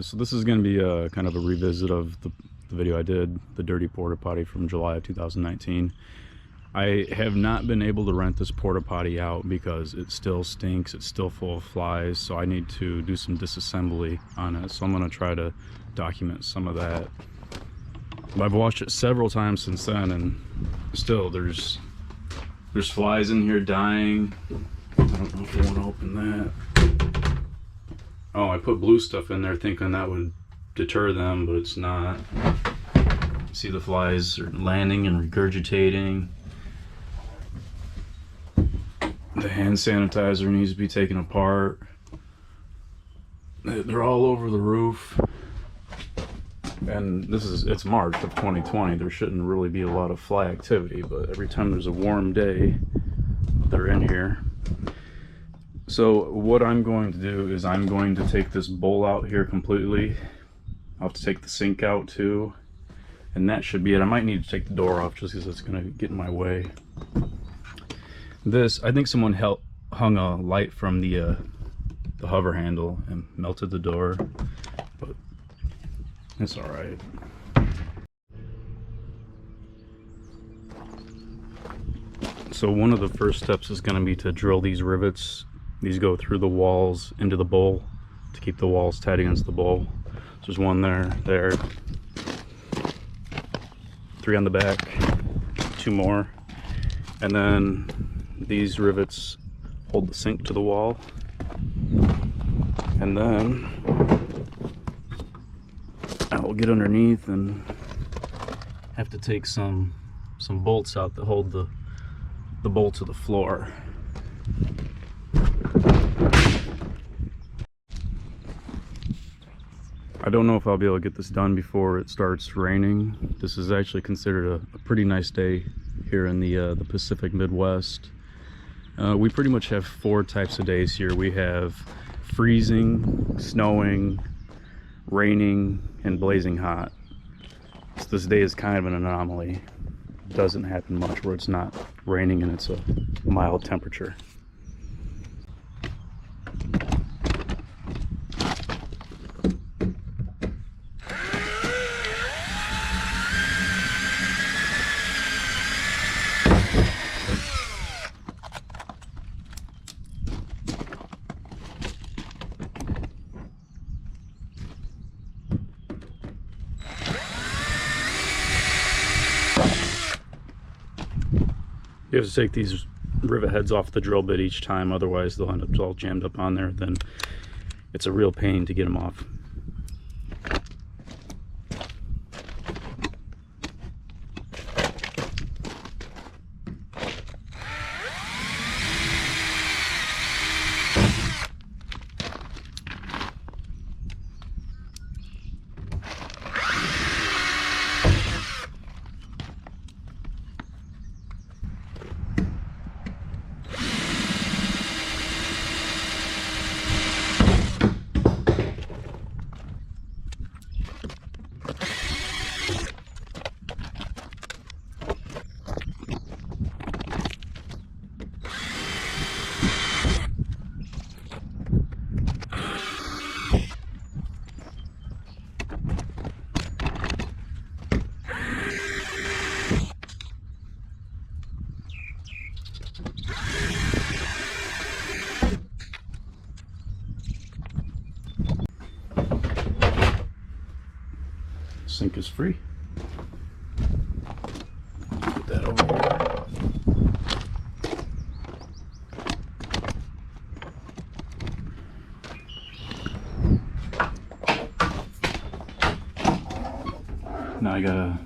So this is going to be a kind of a revisit of the video I did, the dirty porta potty from July of 2019. I have not been able to rent this porta potty out because it still stinks, it's still full of flies, so I need to do some disassembly on it. So I'm going to try to document some of that. But I've washed it several times since then, and still there's flies in here dying. I don't know if I want to open that. Oh, I put blue stuff in there thinking that would deter them, but it's not. See, the flies are landing and regurgitating. The hand sanitizer needs to be taken apart. They're all over the roof. And it's March of 2020. There shouldn't really be a lot of fly activity, but every time there's a warm day, they're in here. So what I'm going to do is I'm going to take this bowl out here completely. I'll have to take the sink out too, and that should be it. I might need to take the door off just because it's going to get in my way. This, I think someone hung a light from the hover handle and melted the door, but it's all right. So one of the first steps is going to be to drill these rivets. These go through the walls into the bowl to keep the walls tight against the bowl. So there's one there, 3 on the back, 2 more, and then these rivets hold the sink to the wall. And then I will get underneath and have to take some bolts out that hold the bowl to the floor. I don't know if I'll be able to get this done before it starts raining. This is actually considered a pretty nice day here in the Pacific Midwest. We pretty much have 4 types of days here. We have freezing, snowing, raining, and blazing hot. So this day is kind of an anomaly. It doesn't happen much where it's not raining and it's a mild temperature. You have to take these rivet heads off the drill bit each time, otherwise they'll end up all jammed up on there. Then it's a real pain to get them off. Sink is free. Put that over here. Now I gotta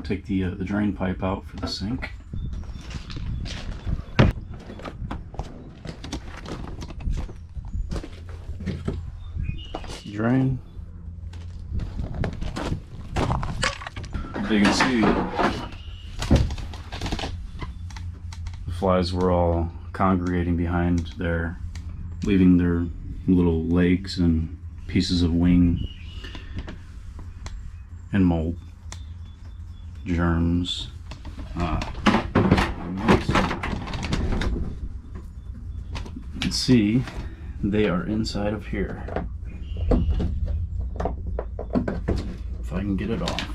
take the drain pipe out for the sink. Drain. You can see the flies were all congregating behind there, leaving their little legs and pieces of wing and mold germs. You can see they are inside of here. can get it off.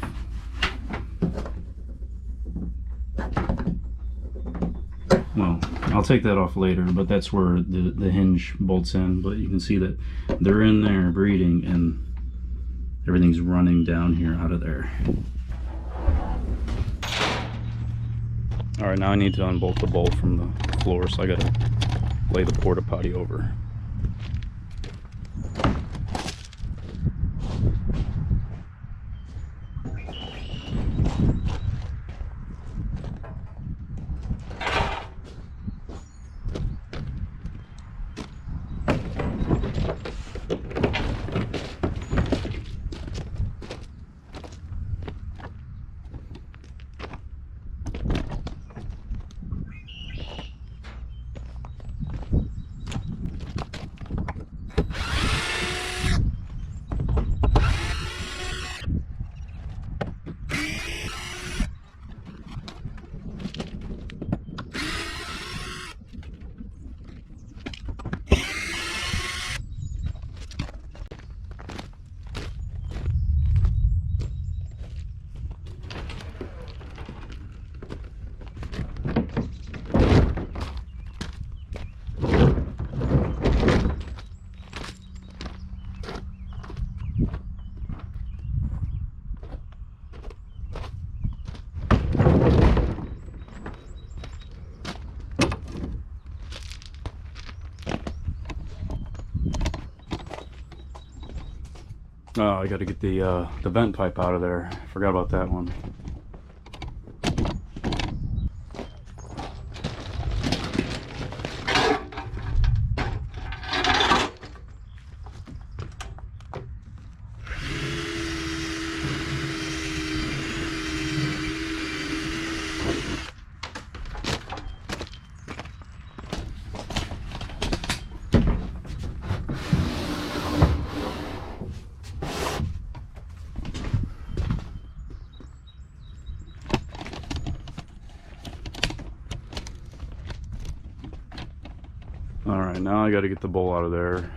Well, I'll take that off later, but that's where the hinge bolts in. But you can see that they're in there breeding and everything's running down here out of there. All right, now I need to unbolt the bolt from the floor, so I gotta lay the porta potty over. Oh, I gotta get the vent pipe out of there. Forgot about that one. Alright, now I gotta get the bowl out of there.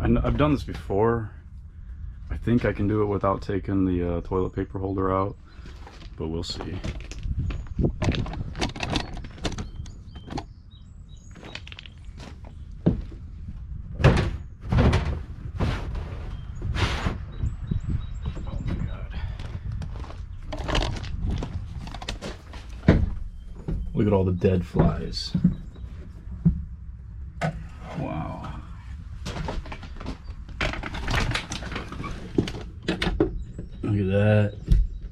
I've done this before. I think I can do it without taking the toilet paper holder out, but we'll see. Oh my God. Look at all the dead flies. Wow. Look at that.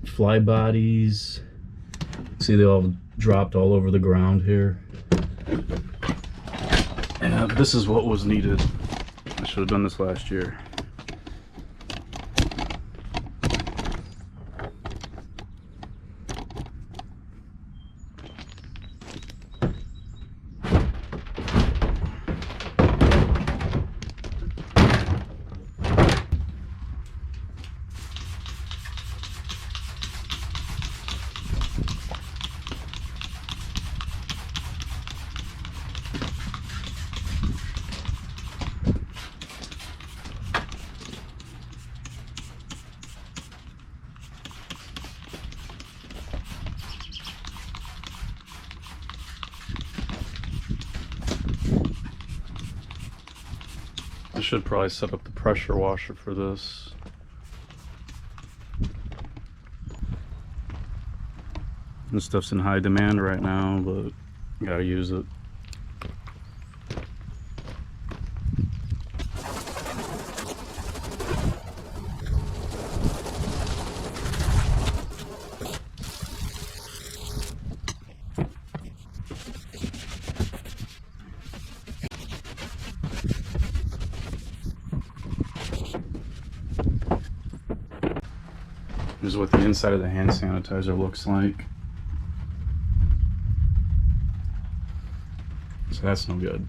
Fly bodies. See, they all dropped all over the ground here. And this is what was needed. I should have done this last year. I should probably set up the pressure washer for this. This stuff's in high demand right now, but gotta use it. This is what the inside of the hand sanitizer looks like. So that's no good.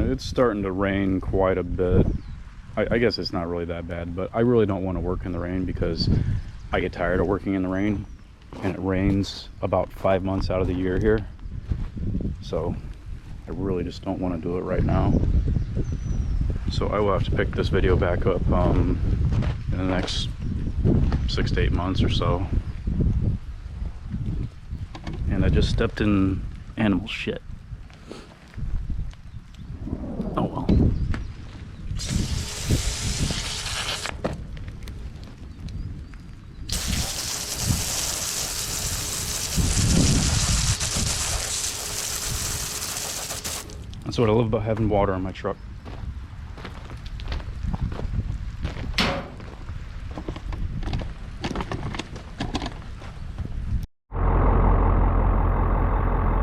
It's starting to rain quite a bit. I guess it's not really that bad, but I really don't want to work in the rain because I get tired of working in the rain, and it rains about 5 months out of the year here. So I really just don't want to do it right now. So I will have to pick this video back up in the next 6 to 8 months or so. And I just stepped in animal shit. Oh well. That's what I love about having water in my truck.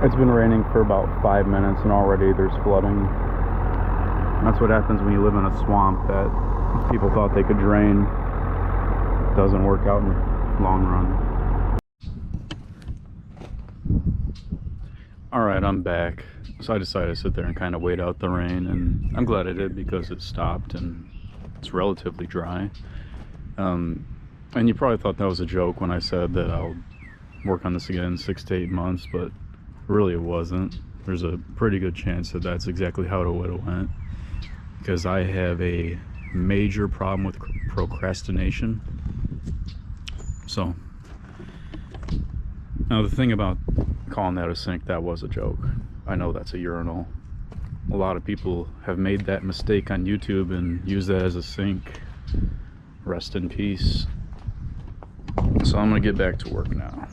It's been raining for about 5 minutes and already there's flooding. That's what happens when you live in a swamp that people thought they could drain. It doesn't work out in the long run. Alright, I'm back. So I decided to sit there and kind of wait out the rain, and I'm glad I did because it stopped and it's relatively dry. And you probably thought that was a joke when I said that I'll work on this again in 6 to 8 months, but really it wasn't. There's a pretty good chance that that's exactly how it would have went, because I have a major problem with procrastination. So now the thing about calling that a sink, that was a joke. I know that's a urinal. A lot of people have made that mistake on YouTube and use that as a sink. Rest in peace. So I'm gonna get back to work now.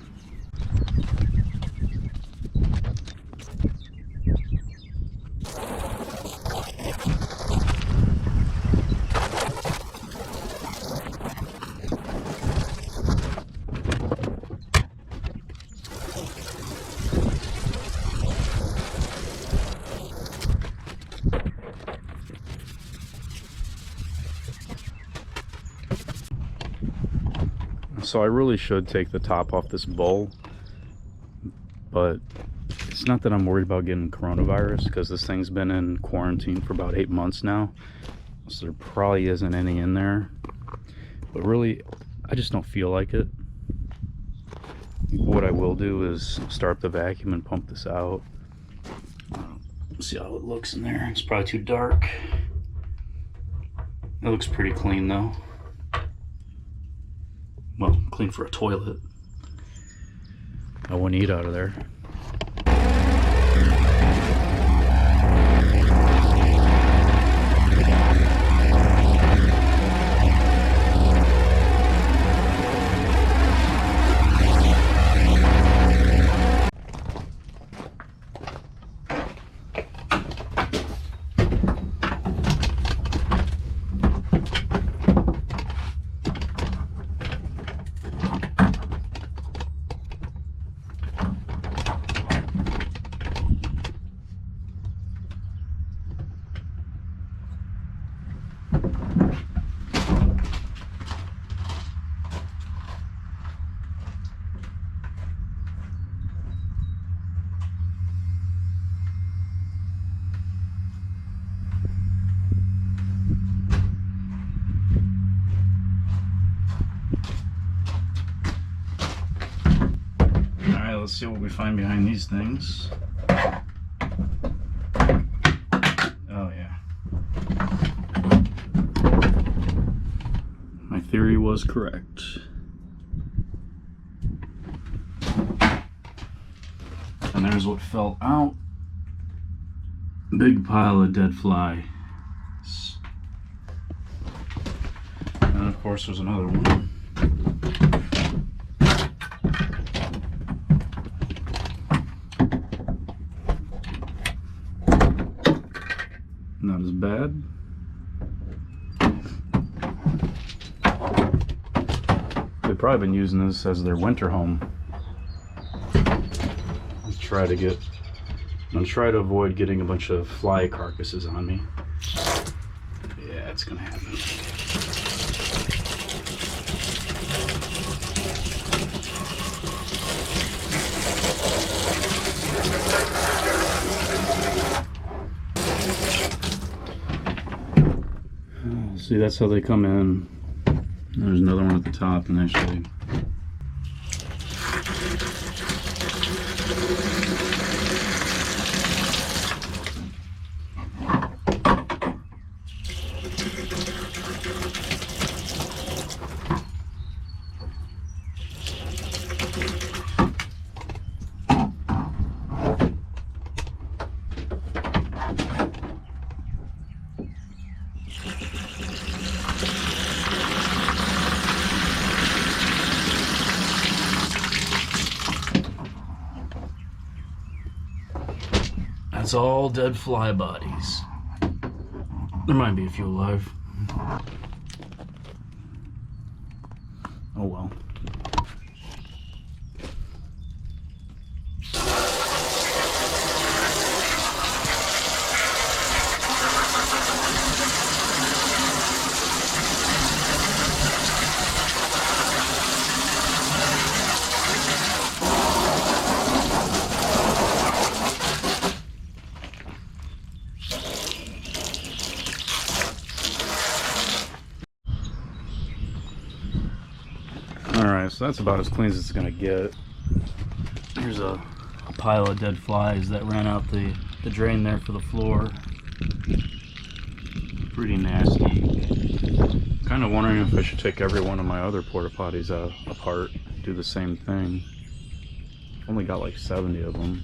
So I really should take the top off this bowl, but it's not that I'm worried about getting coronavirus, because this thing's been in quarantine for about 8 months now, so there probably isn't any in there. But really, I just don't feel like it. What I will do is start the vacuum and pump this out. See how it looks in there. It's probably too dark. It looks pretty clean though. Well, clean for a toilet. I wouldn't eat out of there. Let's see what we find behind these things. Oh yeah. My theory was correct. And there's what fell out. Big pile of dead flies. And of course there's another one. Not as bad. They've probably been using this as their winter home. I'm gonna try to avoid getting a bunch of fly carcasses on me. Yeah, it's gonna happen. See, that's how they come in. There's another one at the top, and actually that's all dead fly bodies. There might be a few alive. Oh well. Alright, so that's about as clean as it's gonna get. Here's a pile of dead flies that ran out the drain there for the floor. Pretty nasty. Kind of wondering if I should take every one of my other porta potties apart, do the same thing. Only got like 70 of them.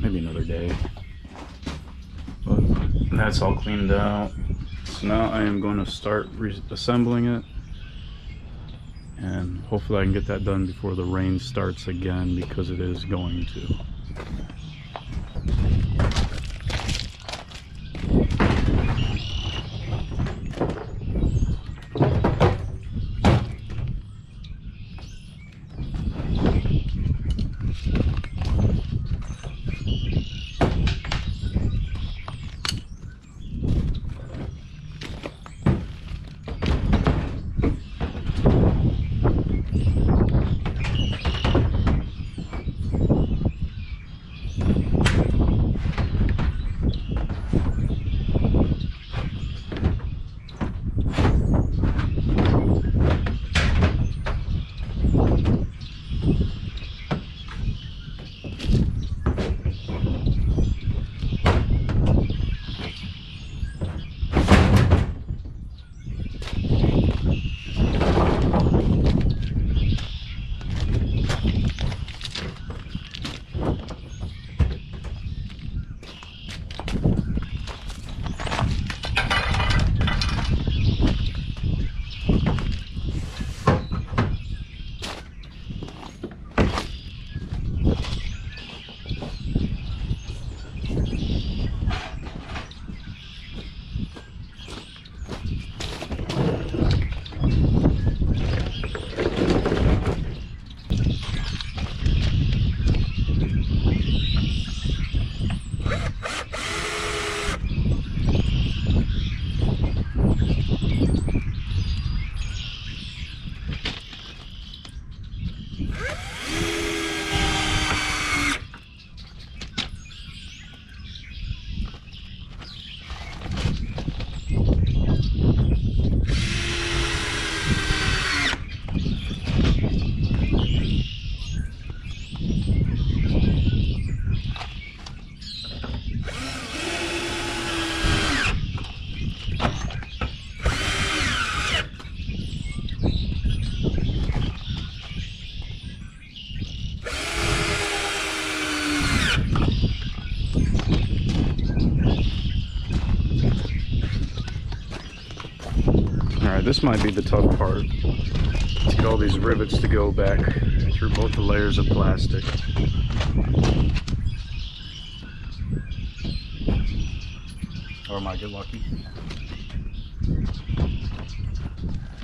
Maybe another day. But that's all cleaned out. So now I am going to start reassembling it. And hopefully I can get that done before the rain starts again, because it is going to. Alright, this might be the tough part. To get all these rivets to go back through both the layers of plastic. Or might get lucky.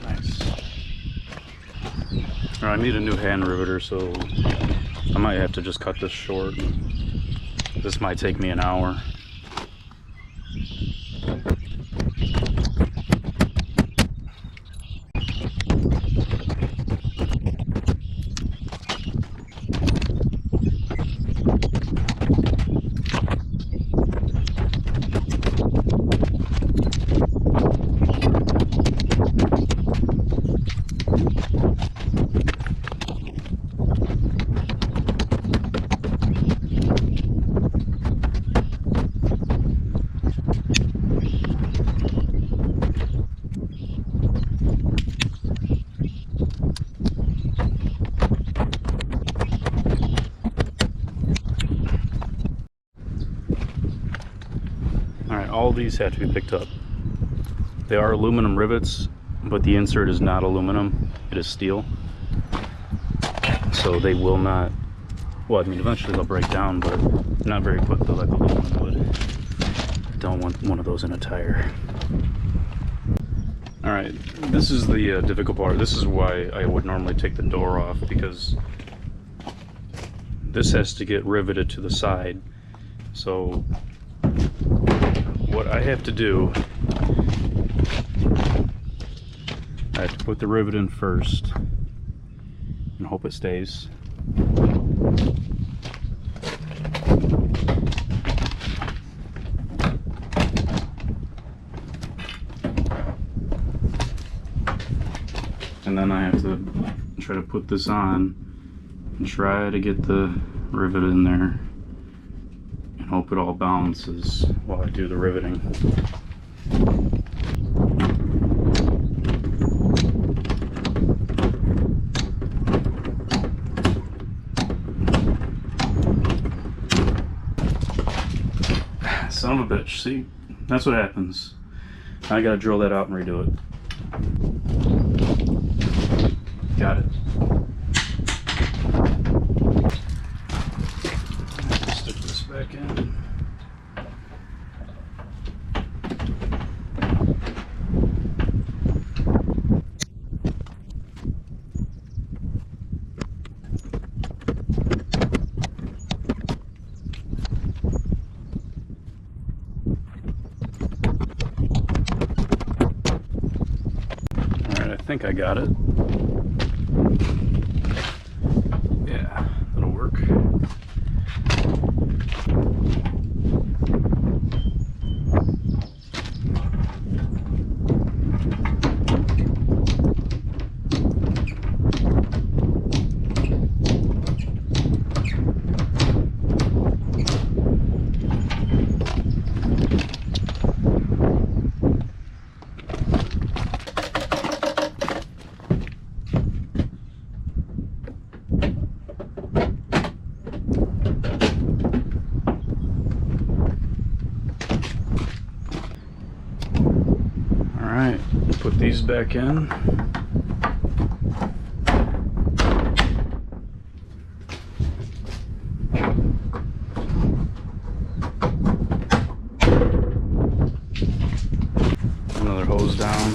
Nice. Alright, I need a new hand riveter, so I might have to just cut this short. This might take me an hour. these have to be picked up. They are aluminum rivets, but the insert is not aluminum, it is steel. So they will not, well, I mean, eventually they'll break down, but not very quickly like aluminum would. Don't want one of those in a tire. All right, this is the difficult part. This is why I would normally take the door off, because this has to get riveted to the side. So what I have to do, I have to put the rivet in first and hope it stays. And then I have to try to put this on and try to get the rivet in there and hope it all balances while I do the riveting. Son of a bitch, see? That's what happens. I gotta drill that out and redo it. Got it. Stick this back in. Alright, I think I got it. Yeah, that'll work. Alright, put these back in. Another hose down.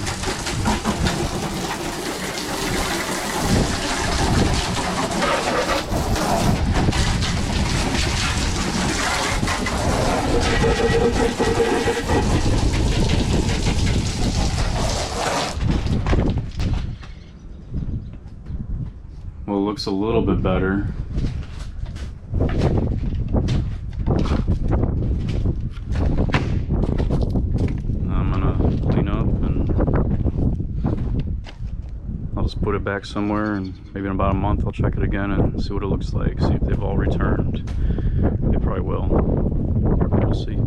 Well, it looks a little bit better. I'm gonna clean up and I'll just put it back somewhere, and maybe in about a month I'll check it again and see what it looks like, see if they've all returned. They probably will. We'll see.